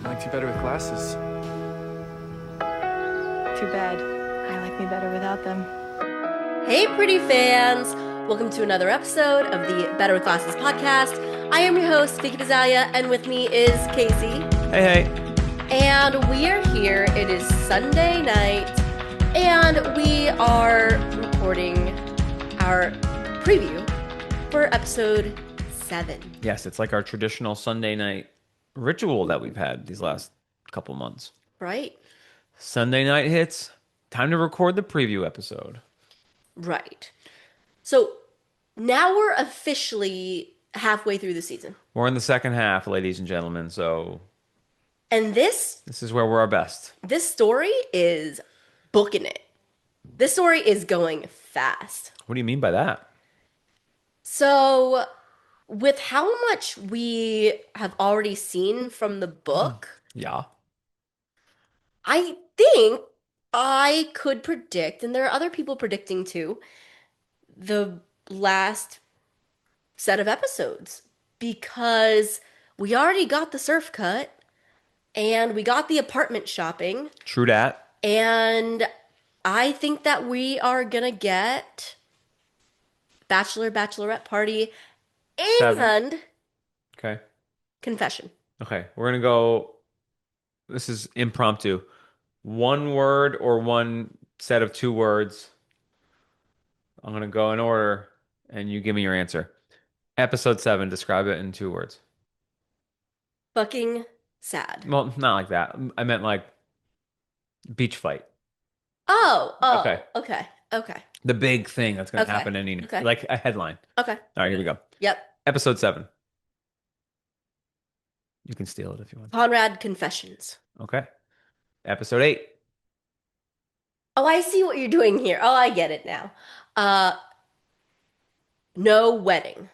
I liked you better with glasses. Too bad. I like me better without them. Hey, pretty fans! Welcome to another episode of the Better with Glasses podcast. I am your host, Vicky Bazalia, and with me is Casey. Hey, hey. And we are here. It is Sunday night, and we are recording our preview for episode 7. Yes, it's like our traditional Sunday night ritual that we've had these last couple months. Right? Sunday night hits, time to record the preview episode. Right. So now we're officially halfway through the season. We're in the second half, ladies and gentlemen, so And this is where we're our best. story is booking it. This story is going fast. What do you mean by that? So, with how much we have already seen from the book, Yeah. I think I could predict, and there are other people predicting too, the last set of episodes because we already got the surf cut and we got the apartment shopping, True dat. and I think that we are gonna get bachelor, bachelorette party, Seven. and Okay. confession. Okay. We're gonna go. This is impromptu. One word or one set of two words. I'm gonna go in order, and you give me your answer. Episode 7, describe it in 2 words. Fucking sad. Well, not like that. I meant like beach fight. Oh, Okay. okay. The big thing that's going to Okay. happen any Okay. like a headline. Okay. All right, here we go. Yep. Episode 7. You can steal it if you want. Conrad confessions. Okay. Episode 8. Oh, I see what you're doing here. Oh, I get it now. Uh, no wedding.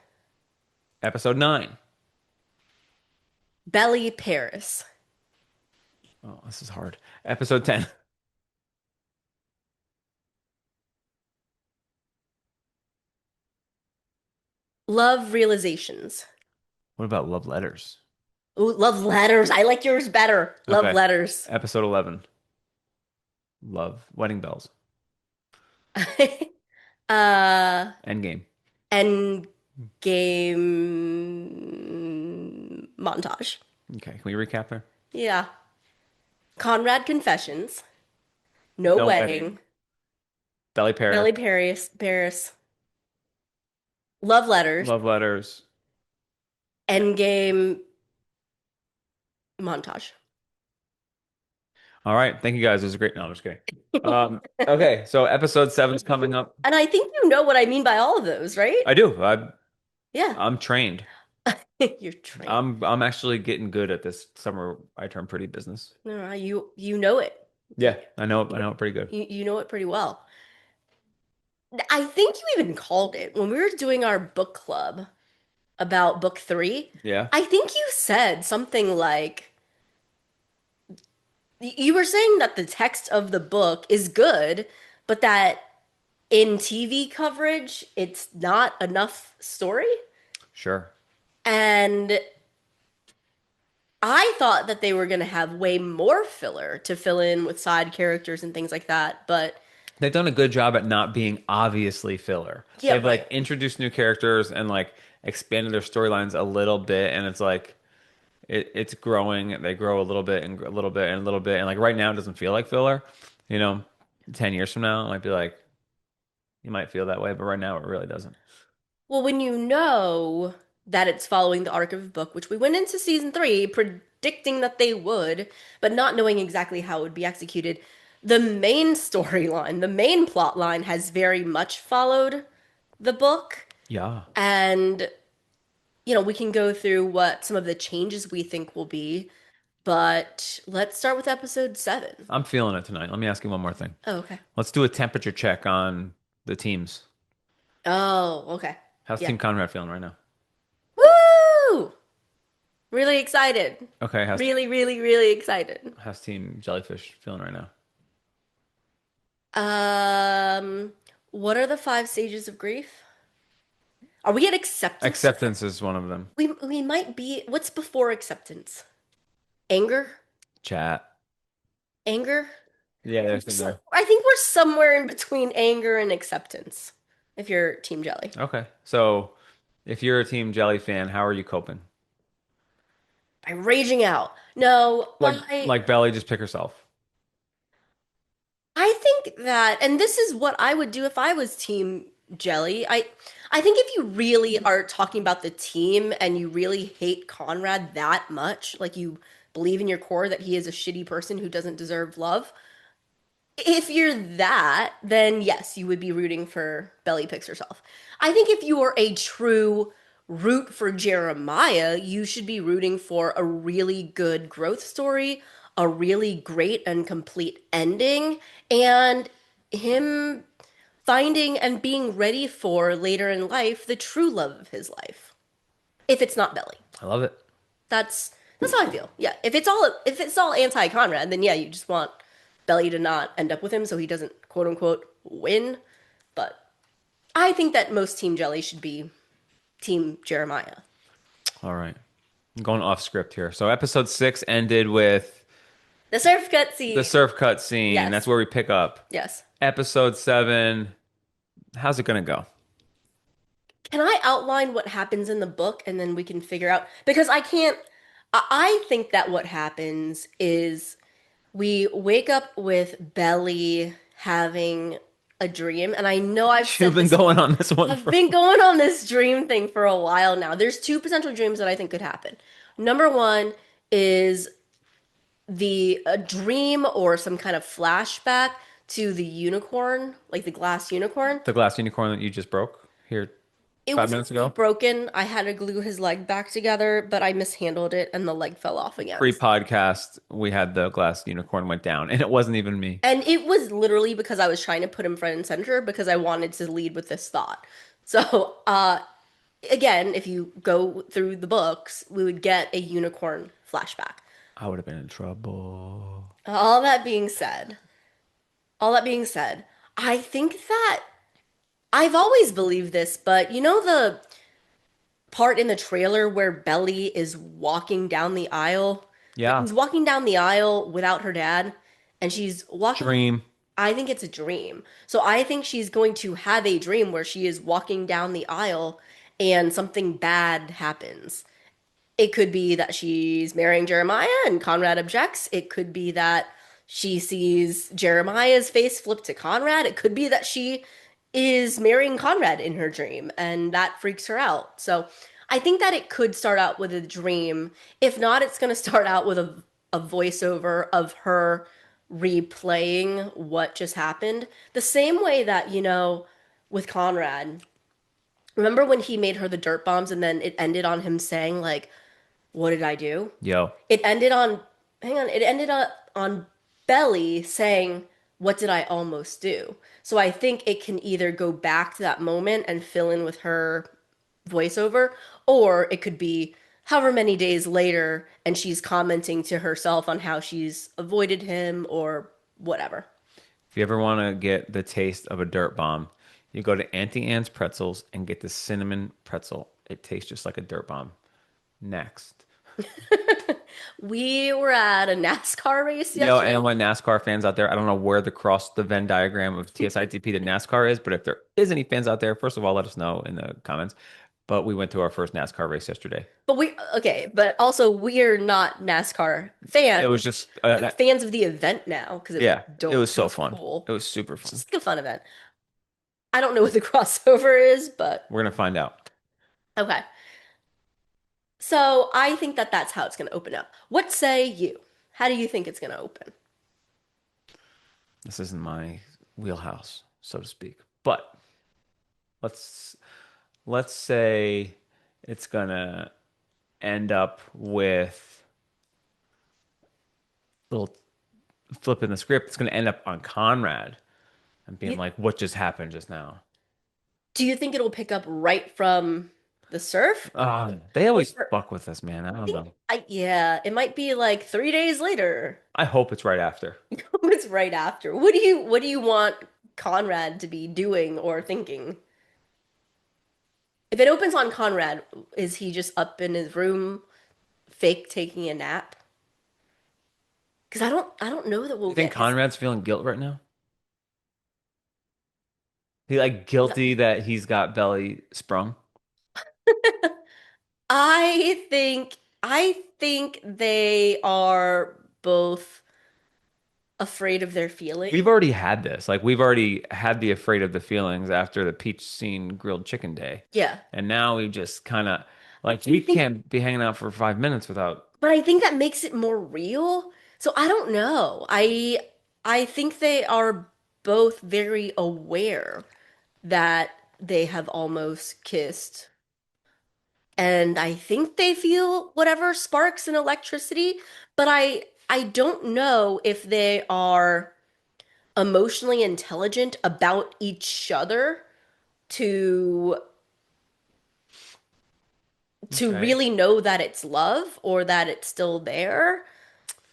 Episode 9. Belly Paris. Oh, this is hard. Episode 10. Love realizations. What about love letters? Ooh, love letters. I like yours better. Love Okay. letters. Episode 11. Love wedding bells. Endgame. End game montage. Okay, can we recap there? Yeah. Conrad confessions. No No wedding. wedding. Belly Paris. Belly Paris. Love letters. Love letters. Endgame montage. All right, thank you guys. It was a great. No, I'm just kidding. Okay, so episode 7 is coming up. And I think you know what I mean by all of those, right? I do. Yeah. I'm trained. You're trained. I'm actually getting good at this summer I turn pretty business. No, you know it. Yeah, I know it pretty good. You know it pretty well. I think you even called it when we were doing our book club about book 3. Yeah. I think you said something like you were saying that the text of the book is good, but that in TV coverage, it's not enough story. Sure. And I thought that they were going to have way more filler to fill in with side characters and things like that, but They've done a good job at not being obviously filler. Yeah, They've like right. introduced new characters and like expanded their storylines a little bit, and it's like it's growing. They grow a little bit and a little bit and a little bit, and like right now it doesn't feel like filler. 10 years from now it might be like you might feel that way, but right now it really doesn't. well, when you know that it's following the arc of the book, which we went into season 3 predicting that they would, but not knowing exactly how it would be executed, the main storyline, the main plot line has very much followed the book. Yeah. And, we can go through what some of the changes we think will be, but let's start with episode 7. I'm feeling it tonight. Let me ask you one more thing. Oh, okay. Let's do a temperature check on the teams. Oh, okay. How's Yeah. Team Conrad feeling right now? Woo! Really excited. Okay, Really, really, really excited. how's Team Jellyfish feeling right now? What are the 5 stages of grief? Are we at acceptance? Acceptance is one of them. We might be. What's before acceptance? Anger? Chat. Anger? Yeah, there's in So there. I think we're somewhere in between anger and acceptance if you're Team Jelly. Okay. So if you're a Team Jelly fan, how are you coping? By raging out. No, Like Belly just pick herself. I think that, and this is what I would do if I was Team Jelly. I think if you really are talking about the team and you really hate Conrad that much, like you believe in your core that he is a shitty person who doesn't deserve love, if you're that, then yes, you would be rooting for Belly Picks herself. I think if you are a true root for Jeremiah, you should be rooting for a really good growth story, a really great and complete ending, and him finding and being ready for later in life the true love of his life. If it's not Belly. I love it. That's how I feel. Yeah. If it's all anti Conrad, then yeah, you just want Belly to not end up with him so he doesn't quote unquote win. But I think that most Team Jelly should be Team Jeremiah. All right. I'm going off script here. So episode 6 ended with The surf the cutscene. surf cut scene. That's Yes. where we pick up. Yes. Episode 7, how's it gonna go? Can I outline what happens in the book and then we can figure out? Because I can't. I think that what happens is we wake up with Belly having a dream. And I know I've You've said been this, going on this one I've for been going on this dream thing for a while now. There's two potential dreams that I think could happen. Number one is the a dream or some kind of flashback to the unicorn, like the glass unicorn. the glass unicorn that you just broke here It 5 minutes wasn't ago. broken. I had to glue his leg back together, but I mishandled it and the leg fell off again. Pre-podcast, we had the glass unicorn went down, and it wasn't even me. And it was literally because I was trying to put him front and center because I wanted to lead with this thought. So, again, if you go through the books, we would get a unicorn flashback. I would have been in trouble. All that being said, all that being said, I think that I've always believed this, but you know the part in the trailer where Belly is walking down the aisle? Yeah. She's walking down the aisle without her dad, and she's walking. Dream. I think it's a dream. So I think she's going to have a dream where she is walking down the aisle and something bad happens. It could be that she's marrying Jeremiah and Conrad objects. It could be that she sees Jeremiah's face flip to Conrad. It could be that she is marrying Conrad in her dream and that freaks her out. So I think that it could start out with a dream. If not, it's going to start out with a voiceover of her replaying what just happened. The same way that, with Conrad, remember when he made her the dirt bombs and then it ended on him saying, like, what did I do? Yo. It ended on, hang on, it ended up on Belly saying, what did I almost do? So I think it can either go back to that moment and fill in with her voiceover, or it could be however many days later and she's commenting to herself on how she's avoided him or whatever. If you ever want to get the taste of a dirt bomb, you go to Auntie Anne's Pretzels and get the cinnamon pretzel. It tastes just like a dirt bomb. Next. We were at a NASCAR race Yo, yesterday. and my NASCAR fans out there, I don't know where the Venn diagram of TSITP to NASCAR is, but if there is any fans out there, first of all, let us know in the comments. But we went to our first NASCAR race yesterday. But also we're not NASCAR It was fans. just, We're fans of the event now because it was yeah, it dope. was It so was fun. cool. It was super It's fun. just like a fun event. I don't know what the crossover is, but We're gonna find out. okay. So I think that that's how it's going to open up. What say you? How do you think it's going to open? This isn't my wheelhouse, so to speak. But let's let's say it's gonna end up with little flip in the script. It's gonna end up on Conrad and being You, like, "What just happened just now?" do you think it'll pick up right from the surf? They always Or fuck with us, man. I I don't think know. yeah, it might be like 3 days later. I hope it's right after. It's right after. What do you want Conrad to be doing or thinking? If it opens on Conrad, is he just up in his room, fake taking a nap? because I don't know that You we'll think get his. Conrad's feeling guilt right now? He like guilty that he's got belly sprung? I think they are both afraid of their feelings. We've already had this. Like we've already had the afraid of the feelings after the peach scene grilled chicken day. Yeah. And now we just kind of like I we think, can't be hanging out for 5 minutes without. but I think that makes it more real. So I don't know. I think they are both very aware that they have almost kissed. And I think they feel whatever sparks and electricity, but I don't know if they are emotionally intelligent about each other to Okay. really know that it's love or that it's still there.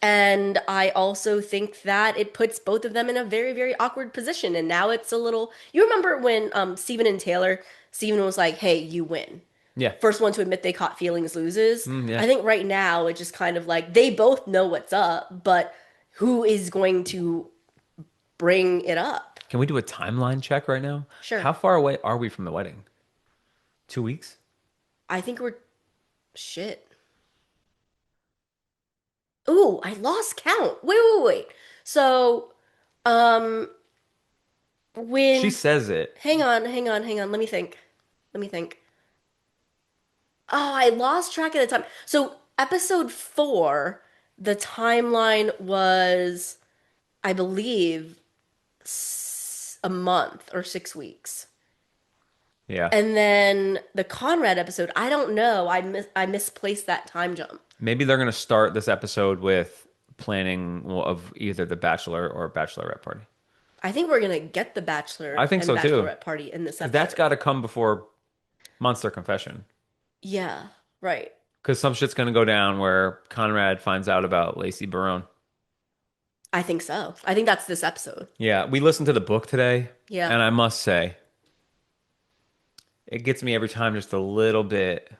And I also think that it puts both of them in a very, very awkward position. And now it's a little. You remember when Steven and Taylor, Steven was like, hey, you win. Yeah. First one to admit they caught feelings loses. Yeah. I think right now it just kind of like they both know what's up, but who is going to bring it up? Can we do a timeline check right now? Sure. How far away are we from the wedding? 2 weeks? I think we're shit. Ooh, I lost count. Wait. So, um, She when says it. hang on. Let me think. Let me think. Oh, I lost track of the time. So, episode 4, the timeline was, I believe, a month or 6 weeks. Yeah. And then the Conrad episode, I don't know. I misplaced that time jump. Maybe they're going to start this episode with planning of either the bachelor or bachelorette party. I think we're gonna get the I Bachelor think and so too. Bachelorette party in this Because that's episode. got to come before Monster Confession. Yeah, right. Because some shit's going to go down where Conrad finds out about Lacy Baron. I think so. I think that's this episode. Yeah, we listened to the book today, Yeah. and I must say, it gets me every time just a little bit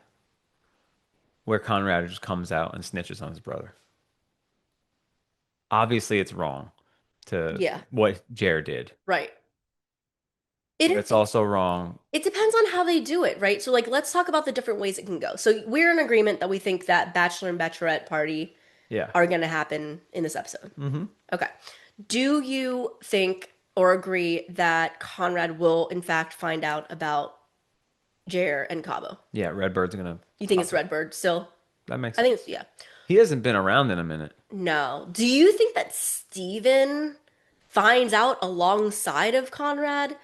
where Conrad just comes out and snitches on his brother. Obviously, it's wrong to Yeah, what Jared did, right. It but it's it also wrong. it depends on how they do it, right? So like let's talk about the different ways it can go. So we're in agreement that we think that Bachelor and Bachelorette party Yeah. are going to happen in this episode. Hmm. Okay. Do you think or agree that Conrad will in fact find out about Jer and Cabo? Yeah, Redbird's gonna You think it's pop up. Redbird still? That makes I sense. think it's yeah. He hasn't been around in a minute. No. Do you think that Steven finds out alongside of Conrad?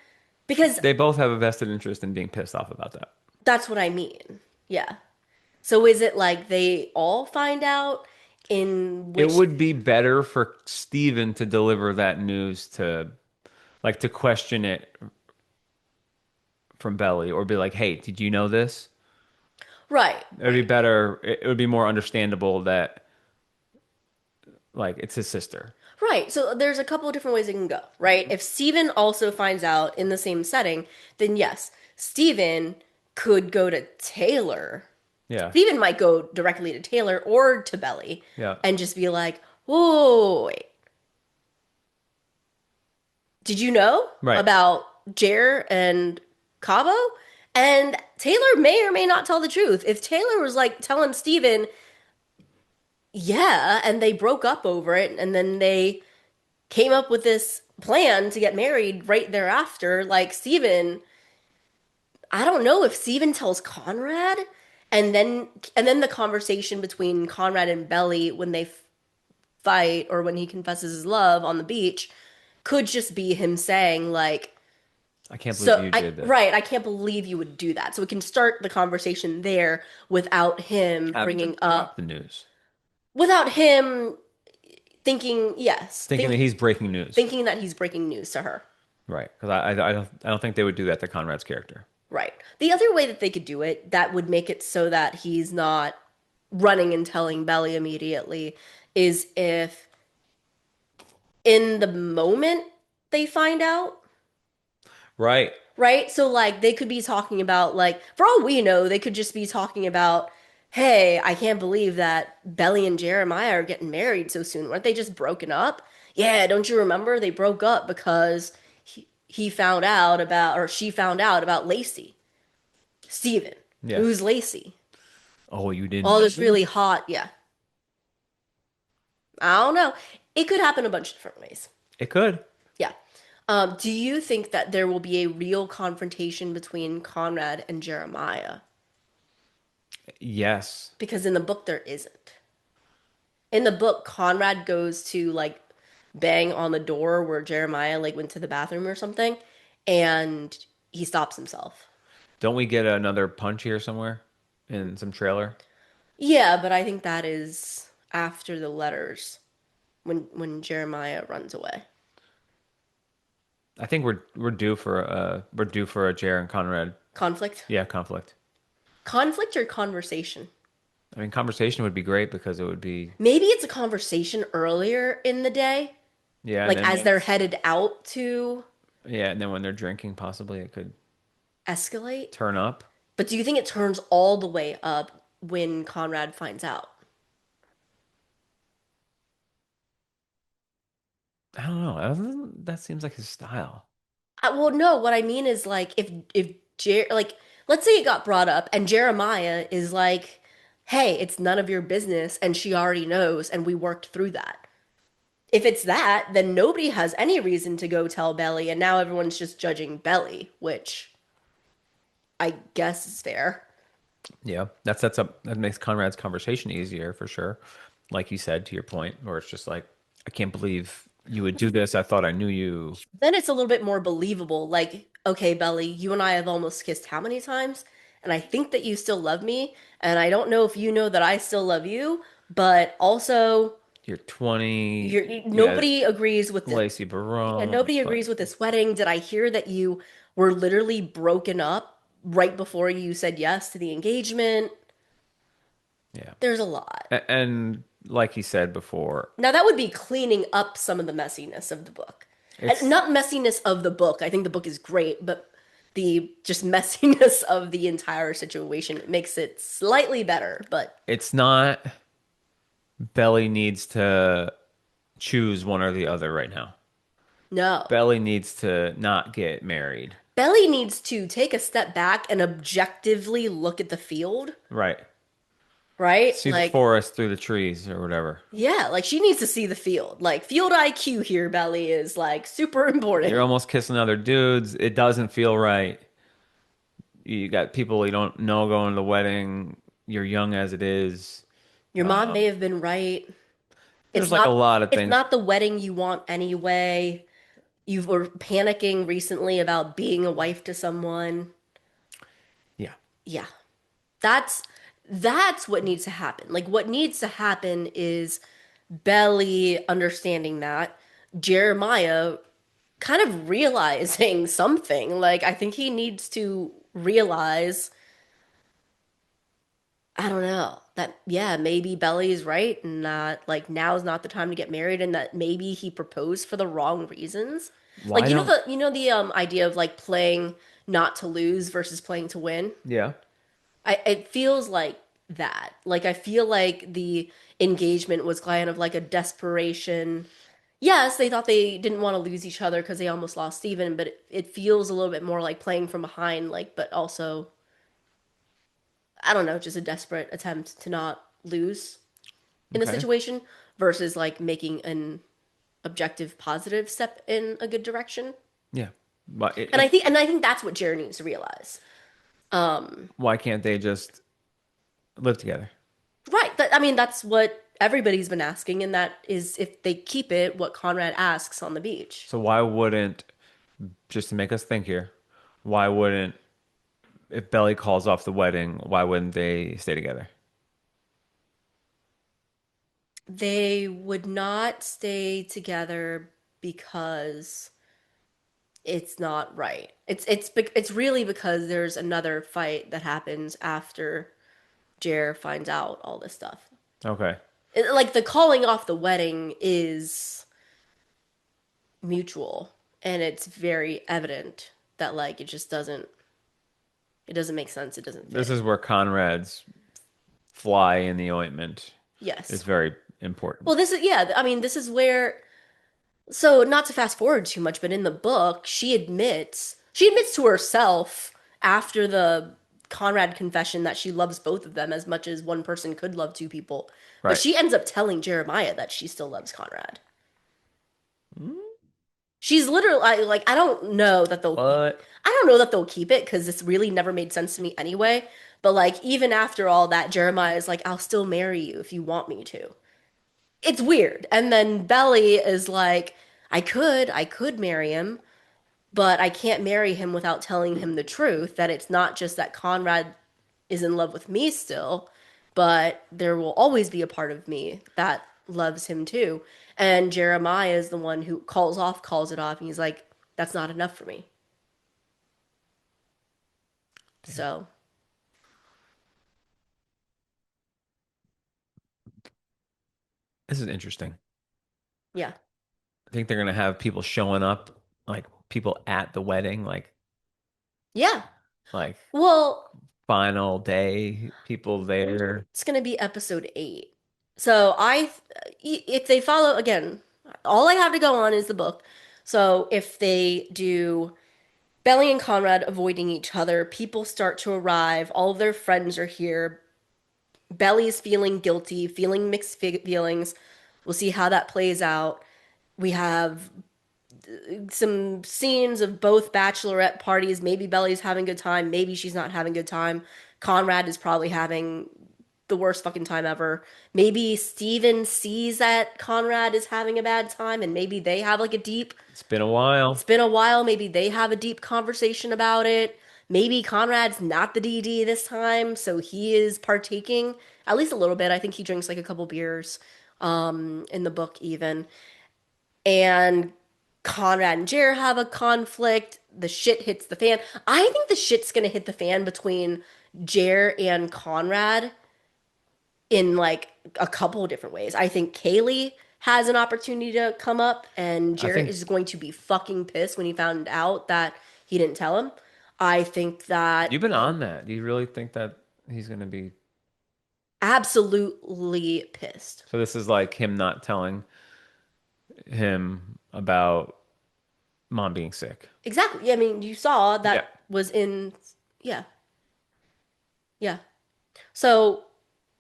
Because They both have a vested interest in being pissed off about that. that's what I mean. Yeah. So is it like they all find out in It which would be better for Steven to deliver that news to, like, to question it from Belly or be like, hey, did you know this? right, It would be right. better. It would be more understandable that, like, it's his sister. Right. So there's a couple of different ways it can go, right? If Steven also finds out in the same setting, then yes, Steven could go to Taylor. Yeah. Steven might go directly to Taylor or to Belly Yeah. and just be like, whoa, wait, did you know Right. about Jer and Cabo? And Taylor may or may not tell the truth. If Taylor was like telling Steven, yeah, and they broke up over it, and then they came up with this plan to get married right thereafter, like Steven, I don't know if Steven tells Conrad, and then the conversation between Conrad and Belly when they fight or when he confesses his love on the beach could just be him saying like I can't believe so you I did this. right, I can't believe you would do that. So we can start the conversation there without him bringing Drop up the news. without him thinking yes, Thinking that he's breaking news. thinking that he's breaking news to her. Right. Because I don't think they would do that to Conrad's character. Right. The other way that they could do it that would make it so that he's not running and telling Belly immediately is if in the moment they find out, Right. right? So like they could be talking about like for all we know, they could just be talking about hey, I can't believe that Belly and Jeremiah are getting married so soon. Weren't they just broken up? Yeah, don't you remember? They broke up because he found out about, or she found out about Lacy. Steven. Yeah. Who's Lacy? Oh, you didn't Oh, know? this really hot. Yeah. I don't know. It could happen a bunch of different ways. It could. Yeah. Do you think that there will be a real confrontation between Conrad and Jeremiah? Yes. Because in the book, there isn't. In the book, Conrad goes to like bang on the door where Jeremiah like went to the bathroom or something, and he stops himself. Don't we get another punch here somewhere in some trailer? Yeah, but I think that is after the letters when Jeremiah runs away. I think we're due for a Jer and Conrad. Conflict? Yeah, conflict. Conflict or conversation? I mean, conversation would be great because it would be Maybe it's a conversation earlier in the day, yeah, and like then as they're headed out to yeah, and then when they're drinking, possibly it could escalate. turn up. But do you think it turns all the way up when Conrad finds out? I don't know. That seems like his style. Well, no, what I mean is like like let's say it got brought up and Jeremiah is like, "Hey, it's none of your business," and she already knows and we worked through that. If it's that, then nobody has any reason to go tell Belly and now everyone's just judging Belly, which I guess is fair. Yeah, that sets up that makes Conrad's conversation easier for sure. Like you said, to your point, where it's just like, I can't believe you would do this. I thought I knew you. Then it's a little bit more believable. Like, okay, Belly, you and I have almost kissed how many times? And I think that you still love me. And I don't know if you know that I still love you, but also You're 20. Yeah, nobody agrees with the Lacy yeah, Baron. nobody But agrees with this wedding. Did I hear that you were literally broken up right before you said yes to the engagement? yeah, There's a lot. and like he said before, Now that would be cleaning up some of the messiness of the book. And it's not messiness of the book. I think the book is great, but the just messiness of the entire situation makes it slightly better, but it's not. Belly needs to choose one or the other right now. no. Belly needs to not get married. Belly needs to take a step back and objectively look at the field, Right. right? See the Like, forest through the trees or whatever. yeah, like she needs to see the field. Like, field IQ here, Belly, is like super You're important. almost kissing other dudes. It doesn't feel right. You got people you don't know going to the wedding. You're young as it is. Your mom may have been right. There's like a lot of It's things. not the wedding you want anyway. You were panicking recently about being a wife to someone. Yeah. Yeah. That's that's what needs to happen. Like what needs to happen is Belly understanding that, Jeremiah kind of realizing something. Like I think he needs to realize, I don't know, that yeah, maybe Belly is right and that like now is not the time to get married and that maybe he proposed for the wrong reasons. Like Why don't? you know the idea of like playing not to lose versus playing to win. Yeah. I it feels like that. Like I feel like the engagement was kind of like a desperation. Yes, they thought they didn't want to lose each other because they almost lost Steven, but it feels a little bit more like playing from behind, like, but also, I don't know, just a desperate attempt to not lose in the Okay. situation versus like making an objective positive step in a good direction. Yeah. But And I think that's what Jared needs to realize. why can't they just live together? Right. I mean, that's what everybody's been asking, and that is if they keep it, what Conrad asks on the beach. So why wouldn't, just to make us think here, why wouldn't, if Belly calls off the wedding, why wouldn't they stay together? They would not stay together because it's not right. It's really because there's another fight that happens after Jer finds out all this stuff. Okay. Like the calling off the wedding is mutual, and it's very evident that like it just doesn't make sense. It doesn't This fit. is where Conrad's fly in the ointment is Yes. very Well, important. this is, yeah, I mean, this is where, so not to fast forward too much, but in the book, she admits to herself after the Conrad confession that she loves both of them as much as one person could love two people. But Right. she ends up telling Jeremiah that she still loves Conrad. Mm, She's literally like, I don't know that what? I don't know that they'll keep it because this really never made sense to me anyway. But like even after all that, Jeremiah is like, I'll still marry you if you want me to. It's weird. And then Belly is like, I could marry him, but I can't marry him without telling him the truth that it's not just that Conrad is in love with me still, but there will always be a part of me that loves him too. And Jeremiah is the one who calls it off, and he's like, that's not enough for me. Damn. So, This is interesting. yeah. I think they're gonna have people showing up, like people at the wedding, Yeah. like Well, final day, people there. it's going to be episode 8. So if they follow, again, all I have to go on is the book. So if they do Belly and Conrad avoiding each other, people start to arrive, all of their friends are here. Belly's feeling guilty, feeling mixed feelings. We'll see how that plays out. We have some scenes of both bachelorette parties. Maybe Belly's having a good time, maybe she's not having a good time. Conrad is probably having the worst fucking time ever. Maybe Steven sees that Conrad is having a bad time and maybe they have like a deep, It's been a it's while. been a while, maybe they have a deep conversation about it. Maybe Conrad's not the DD this time, so he is partaking at least a little bit. I think he drinks like a couple beers in the book even. And Conrad and Jer have a conflict. The shit hits the fan. I think the shit's gonna hit the fan between Jer and Conrad in like a couple of different ways. I think Kaylee has an opportunity to come up, and I Jarrett think is going to be fucking pissed when he found out that he didn't tell him. I think that you've been on that. Do you really think that he's gonna be? absolutely pissed. So this is like him not telling him about mom being sick. Exactly. I mean, you saw Yeah. that was in, yeah, yeah. So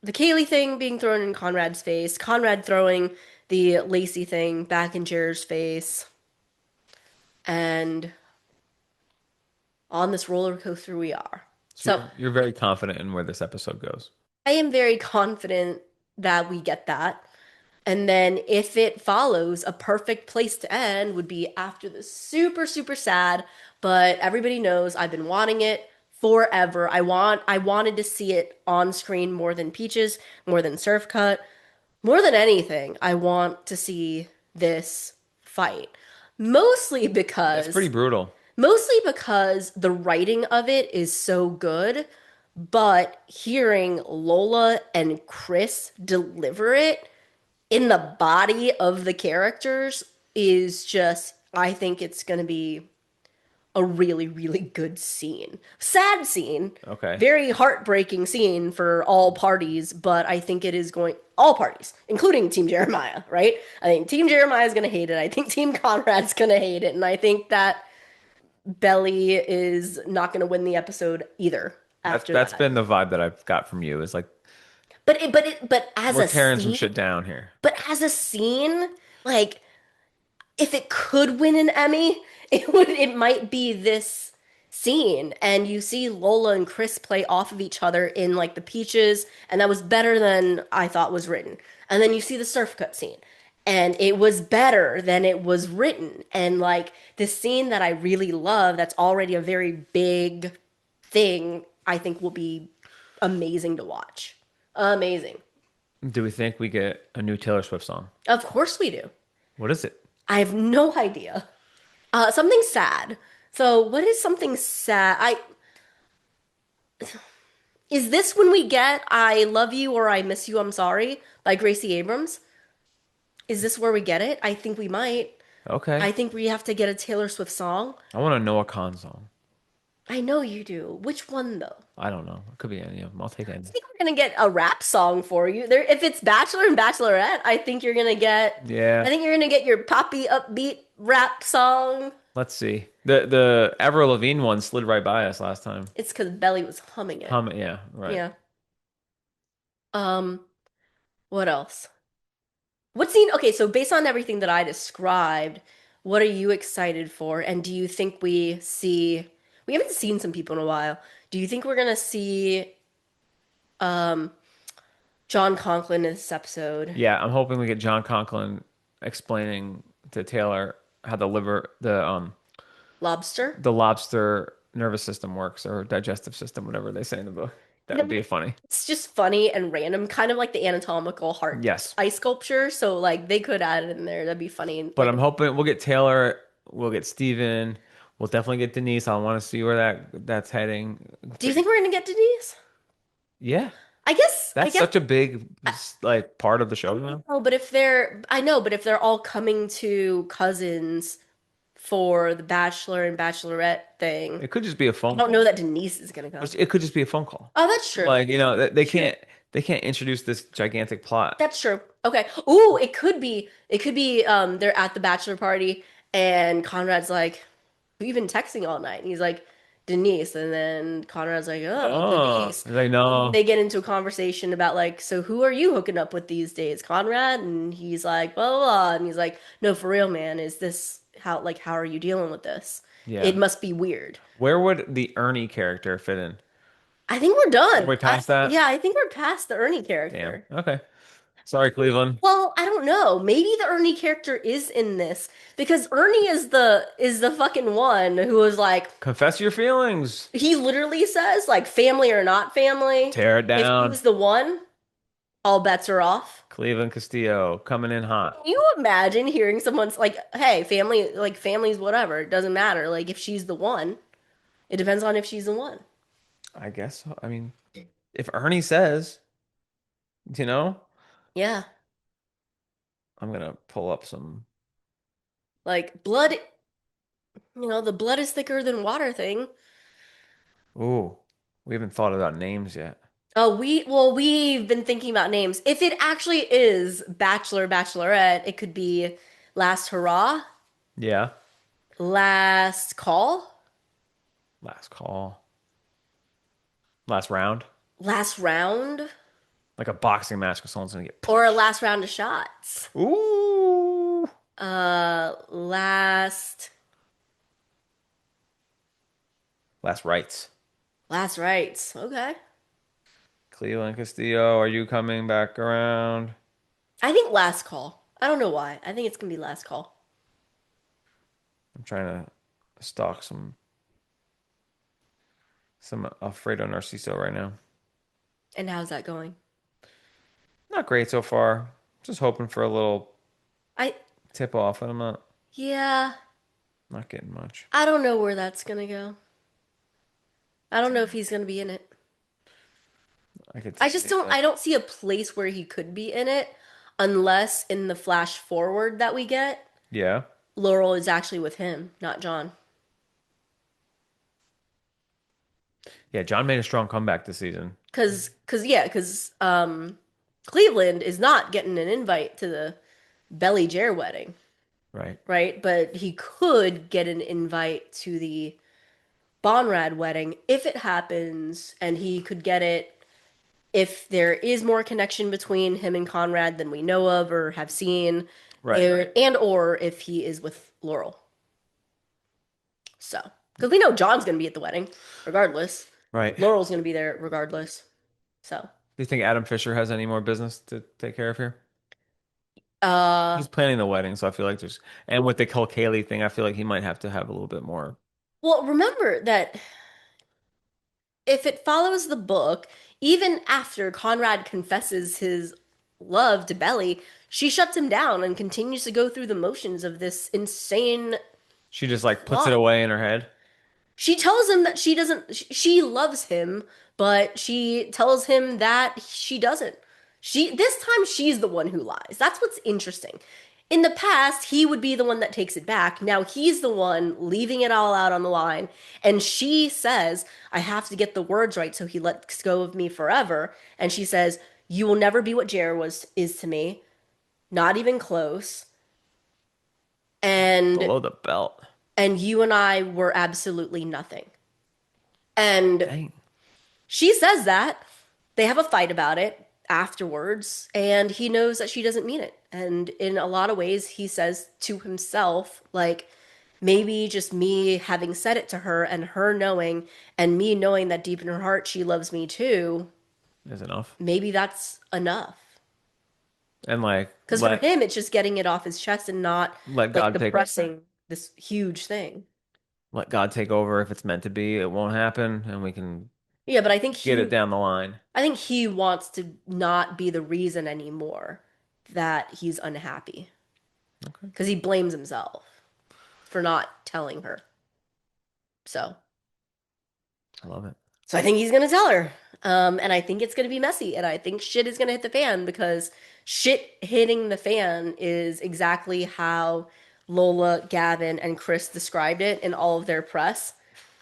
the Kaylee thing being thrown in Conrad's face, Conrad throwing the Lacy thing back in Jared's face, and on this roller coaster we are. So So you're very confident in where this episode goes. I am very confident that we get that. And then if it follows, a perfect place to end would be after the super, super sad, but everybody knows I've been wanting it forever. I wanted to see it on screen more than Peaches, more than Surf Cut, more than anything. I want to see this fight. Mostly It's pretty because brutal. Mostly because the writing of it is so good, but hearing Lola and Chris deliver it in the body of the characters is just, I think it's going to be a really, really good scene. Sad scene, Okay. very heartbreaking scene for all parties, but I think it is going, all parties, including Team Jeremiah, right? I think Team Jeremiah is going to hate it. I think Team Conrad's going to hate it. And I think that Belly is not going to win the episode either That's after that's that. been the vibe that I've got from you. Is like But as we're a tearing some scene, shit down here. like if it could win an Emmy, it might be this scene. And you see Lola and Chris play off of each other in like the Peaches, and that was better than I thought was written. And then you see the surf cut scene, and it was better than it was written. And like this scene that I really love, that's already a very big thing, I think will be amazing to watch. Amazing. Do we think we get a new Taylor Swift song? Of course we do. What is it? I have no idea. Something sad. So, what is something sad? I Is this when we get "I Love You" or "I Miss You, I'm Sorry" by Gracie Abrams? Is this where we get it? I think we might. Okay. I think we have to get a Taylor Swift song. I want a Noah Khan song. I know you do. Which one though? I don't know. It could be any of them. I'll take I any. think we're gonna get a rap song for you. There, if it's Bachelor and Bachelorette, I think you're gonna get. I Yeah. think you're gonna get your poppy upbeat rap song. Let's see. The Avril Lavigne one slid right by us last time. It's because Belly was humming it. Yeah, right. Yeah. Um, what else? What scene? Okay, so based on everything that I described, what are you excited for? And do you think we haven't seen some people in a while. Do you think we're gonna see um John Conklin in this episode? Yeah, I'm hoping we get John Conklin explaining to Taylor how Lobster? the lobster nervous system works or digestive system, whatever they say in the book. That would be funny. It's just funny and random, kind of like the anatomical heart Yes. ice sculpture. So like they could add it in there. That'd be funny. But Like, I'm hoping we'll get Taylor, we'll get Steven, we'll definitely get Denise. I want to see where that's heading. do you think we're gonna get Denise? Yeah. I That's guess. such a big like part of the show now. Oh, but if they're, I know, but if they're all coming to cousins for the Bachelor and Bachelorette thing, It could just be a I phone don't know call. that Denise is gonna come. It could just be a phone call. Oh, that's true. Like, they True. can't introduce this gigantic plot. That's true. Okay. Ooh, it could be they're at the bachelor party and Conrad's like, who you been texting all night? And he's like, Denise. And then Conrad's like, oh, Oh, Denise. they know. They get into a conversation about like, so who are you hooking up with these days? Conrad? And he's like, blah, blah, blah. And he's like, no, for real, man. Is this how are you dealing with this? Yeah. It must be weird. Where would the Ernie character fit in? I think we're Are done. we past that? Yeah, I think we're past the Ernie Damn. character. Okay. Sorry, Cleveland. Well, I don't know. Maybe the Ernie character is in this because Ernie is the fucking one who was like Confess your feelings. he literally says like family or not family. Tear it If down. he's the one, all bets are off. Cleveland Castillo coming in hot. Can you imagine hearing someone's like, "Hey, family, like family's whatever. It doesn't matter. Like if she's the one, it depends on if she's the one." I guess so. I mean, if Ernie says, you know, Yeah, I'm gonna pull up some. like blood. The blood is thicker than water thing. Ooh, we haven't thought about names yet. Oh, we've been thinking about names. If it actually is Bachelor, Bachelorette, it could be Last Hurrah, Yeah. Last Call, Last call. Last round. Last Round, Like a boxing match because someone's gonna get or punched. Last Round of Shots. Ooh. Last Last rights. Last Rites. Okay. Cleveland Castillo, are you coming back around? I think Last Call. I don't know why. I think it's gonna be Last Call. I'm trying to stock some Alfredo Narciso right now. And how's that going? Not great so far. Just hoping for a little I tip off, and I'm yeah, not getting much. I don't know where that's gonna go. I don't know if he's gonna be in it. I could I just see don't that. I don't see a place where he could be in it unless in the flash forward that we get, Yeah. Laurel is actually with him, not John. Yeah, John made a strong comeback this season. Cause Cleveland is not getting an invite to the Belly Jer wedding, Right. right? But he could get an invite to the Bonrad wedding if it happens, and he could get it if there is more connection between him and Conrad than we know of or have seen, Right. or if he is with Laurel. So, because we know John's going to be at the wedding, regardless. Right. Do Laurel's going to be there, regardless. So, you think Adam Fisher has any more business to take care of here? uh, He's planning the wedding, so I feel like and with the whole Kaylee thing, I feel like he might have to have a little bit more. well, remember that if it follows the book, even after Conrad confesses his love to Belly, she shuts him down and continues to go through the motions of this insane She just like puts it plot. away in her head. She tells him that she doesn't, she loves him, but she tells him that she doesn't. This time she's the one who lies. That's what's interesting. In the past, he would be the one that takes it back. Now he's the one leaving it all out on the line. And she says, I have to get the words right so he lets go of me forever. And she says, you will never be what Jer was is to me, not even close. And Below the belt. you and I were absolutely nothing. And Dang. she says that. They have a fight about it afterwards, and he knows that she doesn't mean it. And in a lot of ways, he says to himself, like, maybe just me having said it to her and her knowing, and me knowing that deep in her heart she loves me too, Is enough. maybe that's enough. And like Because for him, it's just getting it off his chest and not let like God take depressing this huge thing. let God take over. If it's meant to be, it won't happen, and we can Yeah, but get it down the line. I think he wants to not be the reason anymore that he's unhappy Okay. because he blames himself for not telling her. So, I love it. I think he's gonna tell her. And I think it's gonna be messy, and I think shit is gonna hit the fan because shit hitting the fan is exactly how Lola, Gavin, and Chris described it in all of their press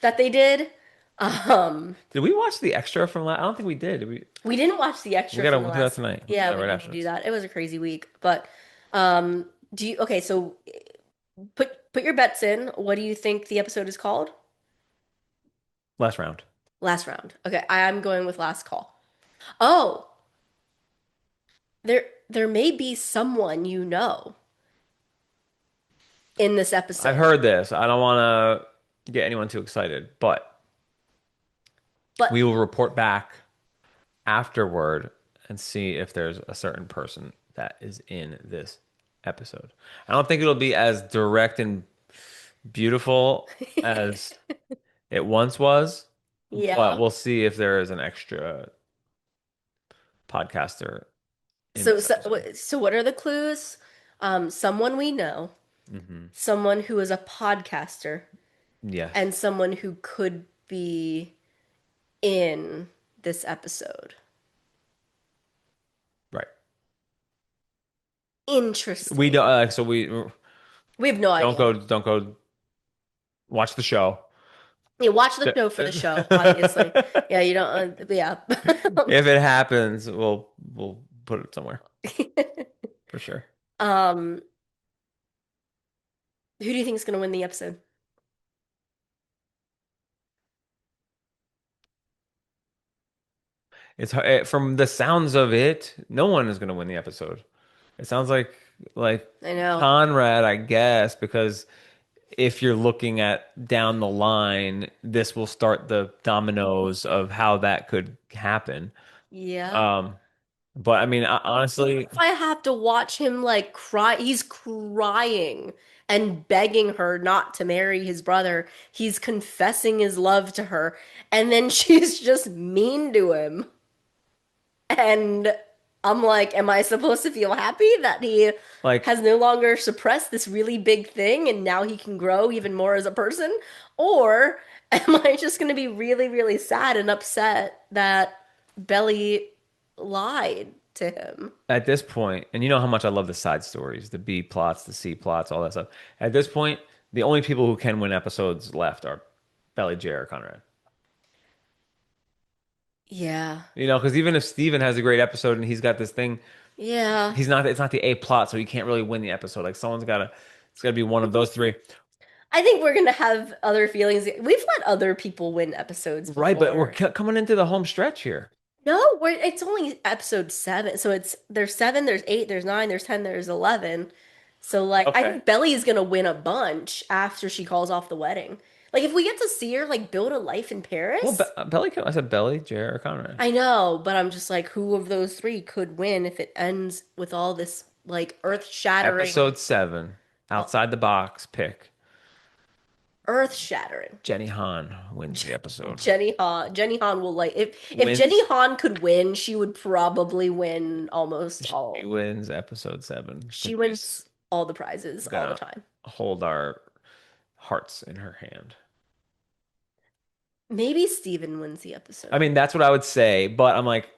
that they did. Um, Did we watch the extra from last? I don't think we did. Did we? We didn't watch the We extra gotta from the do that last. tonight. We'll do Yeah, that we right need to after do this. that. It was a crazy week, but do you okay, so put your bets in. What do you think the episode is called? Last round. Last round. Okay, I'm going with last call. Oh, there may be someone you know in this I've episode. heard this. I don't want to get anyone too excited, but we But will report back afterward and see if there's a certain person that is in this episode. I don't think it'll be as direct and beautiful as it once was, but yeah. we'll see if there is an extra podcaster in So this episode. what are the clues? Someone we know, Hmm. someone who is a podcaster, Yes. and someone who could be in this episode. Right. We Interesting. don't so we We have no idea. don't go watch the show. You watch the show for the show, obviously. Yeah, you don't. Yeah. If it happens, we'll put it somewhere for sure. Um, who do you think is going to win the episode? From the sounds of it, no one is going to win the episode. It sounds like I know. Conrad, I guess, because if you're looking at down the line, this will start the dominoes of how that could happen. Yeah. Um, but I mean, honestly, If I have to watch him like cry, he's crying and begging her not to marry his brother. He's confessing his love to her, and then she's just mean to him. And I'm like, am I supposed to feel happy that he like has no longer suppressed this really big thing and now he can grow even more as a person? Or am I just going to be really, really sad and upset that Belly lied to him? at this point, and you know how much I love the side stories, the B plots, the C plots, all that stuff. At this point, the only people who can win episodes left are Belly J or Conrad. Yeah. You know, because even if Steven has a great episode and he's got this thing, Yeah. he's not. It's not the A plot, so he can't really win the episode. Like someone's got to. It's got to be one of those three, I think we're going to have other feelings. We've let other people win episodes right? But we're before. coming into the home stretch here. No, it's only episode 7. So there's 7, there's 8, there's 9, there's 10, there's 11. So like I Okay. think Belly is gonna win a bunch after she calls off the wedding. Like if we get to see her like build a life in Well, Paris, Belly. I said Belly, J or Conrad. I know, but I'm just like who of those 3 could win if it ends with all this like earth-shattering, Episode 7, outside the box pick. earth-shattering. Jenny Han wins the episode. Jenny Han will like if Jenny Wins. Han could win, she would probably win almost She all. wins episode 7. She wins all the prizes all the Gonna time. hold our hearts in her hand. Maybe Steven wins the I episode. mean, that's what I would say, but I'm like,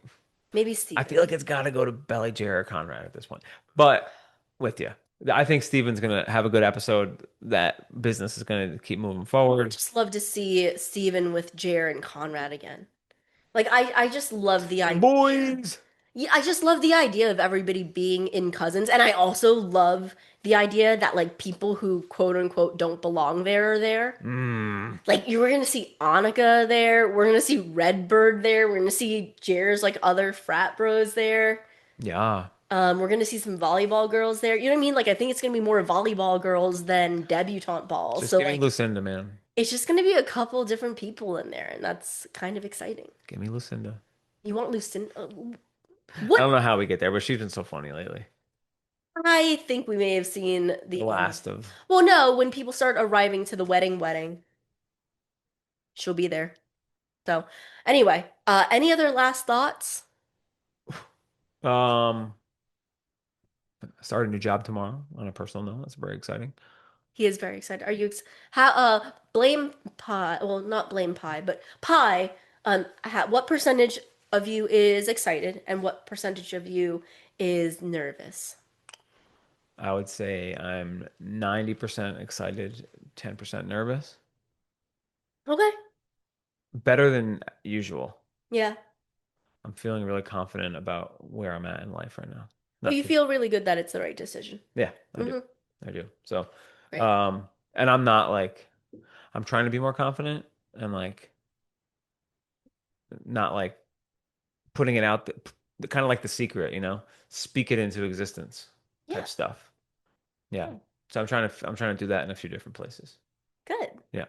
Maybe I feel Steven. like it's got to go to Belly J or Conrad at this point. But with you. I think Steven's gonna have a good episode. That business is gonna keep moving I forward. just love to see Steven with Jer and Conrad again. Like I just love the Them idea. boys. Yeah, I just love the idea of everybody being in cousins, and I also love the idea that like people who quote unquote don't belong there are there. Mm, Like you were gonna see Annika there, we're gonna see Redbird there, we're gonna see Jer's like other frat bros there. yeah. We're gonna see some volleyball girls there. You know what I mean? Like I think it's gonna be more volleyball girls than debutante balls. Just So give me like Lucinda, man. it's just gonna be a couple different people in there, and that's kind of exciting. Give me Lucinda. You want Lucinda? I What? don't know how we get there, but she's been so funny lately. I think we may have seen The the end. last of. Well, no, when people start arriving to the wedding, she'll be there. So, anyway, any other last thoughts? Um, I start a new job tomorrow on a personal note. That's very exciting. He is very excited. Are you ex how blame pie, well, not blame pie, but pie, what percentage of you is excited and what percentage of you is nervous? I would say I'm 90% excited, 10% nervous. Okay. Better than usual. Yeah. I'm feeling really confident about where I'm at in life right now. But Not you just, feel really good that it's the right decision. yeah, I do. Hmm. I do. So, Right. and I'm not like, I'm trying to be more confident and like, not like putting it out, kind of like The Secret, speak it into existence Yeah. type stuff. Yeah. So I'm trying to do that in a few different places. Good. Yeah.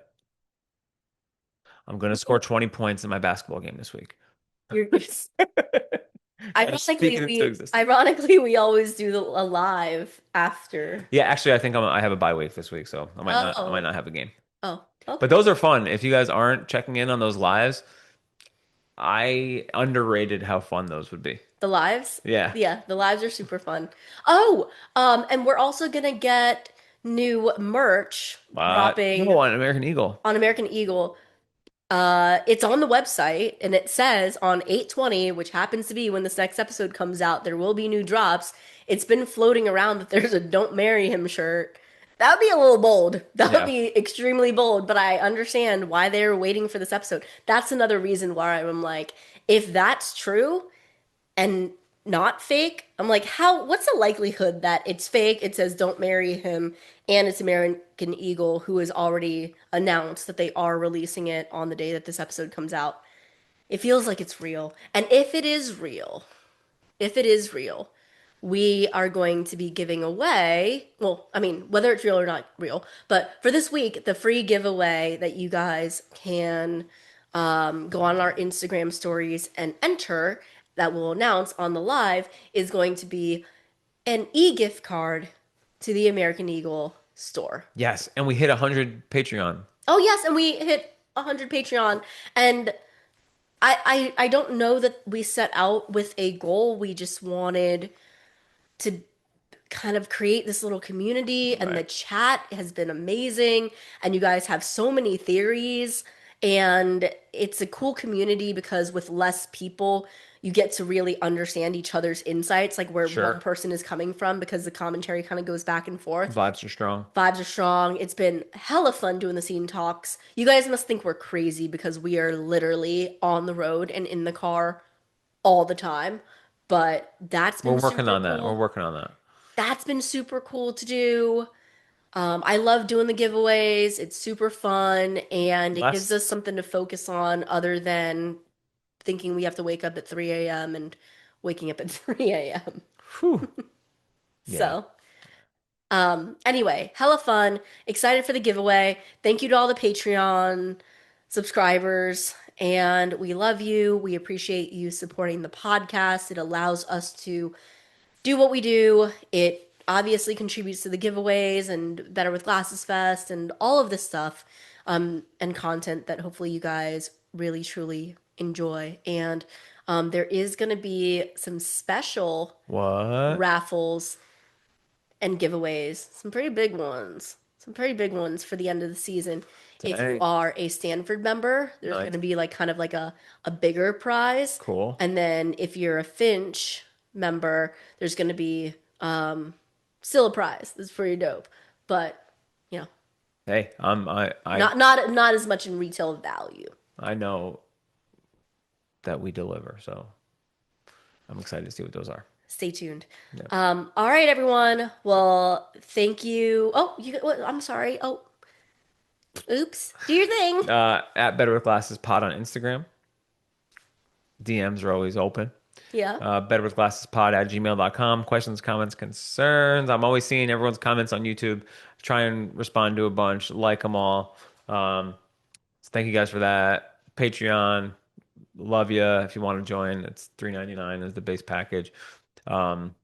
I'm going to score 20 points in my basketball game this week. You're Gotta speak it into existence. ironically we always do a live after. Yeah, actually, I think I have a bye week this week, so I might not Oh. have a game. Oh, But okay. those are fun. If you guys aren't checking in on those lives, I underrated how fun those would be. The lives? Yeah. Yeah, the lives are super fun. Oh, and we're also gonna get new merch dropping No, on American Eagle. on American Eagle. It's on the website and it says on 8/20, which happens to be when this next episode comes out, there will be new drops. It's been floating around that there's a Don't Marry Him shirt. That would be a little bold. That would Yeah. be extremely bold, but I understand why they're waiting for this episode. That's another reason why I'm like, if that's true, and not fake, I'm like, what's the likelihood that it's fake? It says don't marry him, and it's American Eagle, who has already announced that they are releasing it on the day that this episode comes out. It feels like it's real. And if it is real, we are going to be giving away, well, I mean, whether it's real or not real, but for this week, the free giveaway that you guys can go on our Instagram stories and enter that we'll announce on the live is going to be an e-gift card to the American Eagle store. Yes, and we hit 100 Patreon. Oh yes, and we hit 100 Patreon, and I don't know that we set out with a goal. We just wanted to kind of create this little community, and the Right. chat has been amazing, and you guys have so many theories, and it's a cool community because with less people you get to really understand each other's insights, like where one Sure. person is coming from, because the commentary kind of goes back and forth. Vibes are strong. Vibes are strong. It's been hella fun doing the scene talks. You guys must think we're crazy because we are literally on the road and in the car all the time, but that's We're been working super on that. We're cool. working on that. That's been super cool to do. I love doing the giveaways. It's super fun and it gives Less. us something to focus on other than thinking we have to wake up at 3 a.m. and waking up at 3 a.m. Whew. Yeah. So, anyway, hella fun. Excited for the giveaway. Thank you to all the Patreon subscribers. And we love you. We appreciate you supporting the podcast. It allows us to do what we do. It obviously contributes to the giveaways and Better with Glasses Fest and all of this stuff, and content that hopefully you guys really truly enjoy. And there is going to be some special What? raffles and giveaways, some pretty big ones. Some pretty big ones for the end of the season. If you Dang. are a Stanford member, there's going Nice. to be like kind of like a bigger prize. Cool. And then if you're a Finch member, there's going to be Still a prize. It's pretty dope. But, you know, Hey, not as much in retail value. I know that we deliver, so I'm excited to see what those are. Stay tuned. Yeah. All right, everyone. Well, thank you. Oh, I'm sorry. Oh, oops. Do your thing. At Better with Glasses Pod on Instagram. DMs are always open. Yeah. Betterwithglassespod at gmail.com. Questions, comments, concerns. I'm always seeing everyone's comments on YouTube. Try and respond to a bunch, like them all. So thank you guys for that. Patreon, love you. If you want to join, it's $3.99 is the base package. Um,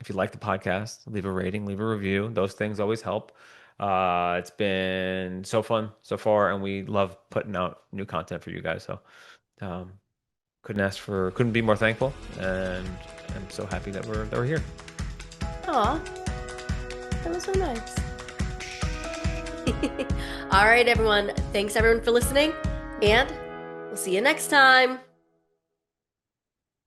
if you like the podcast, leave a rating, leave a review. Those things always help. It's been so fun so far, and we love putting out new content for you guys. So um, couldn't be more thankful, and I'm so happy that we're here. Aw, that was so nice. All right, everyone. Thanks, everyone, for listening, and we'll see you next time.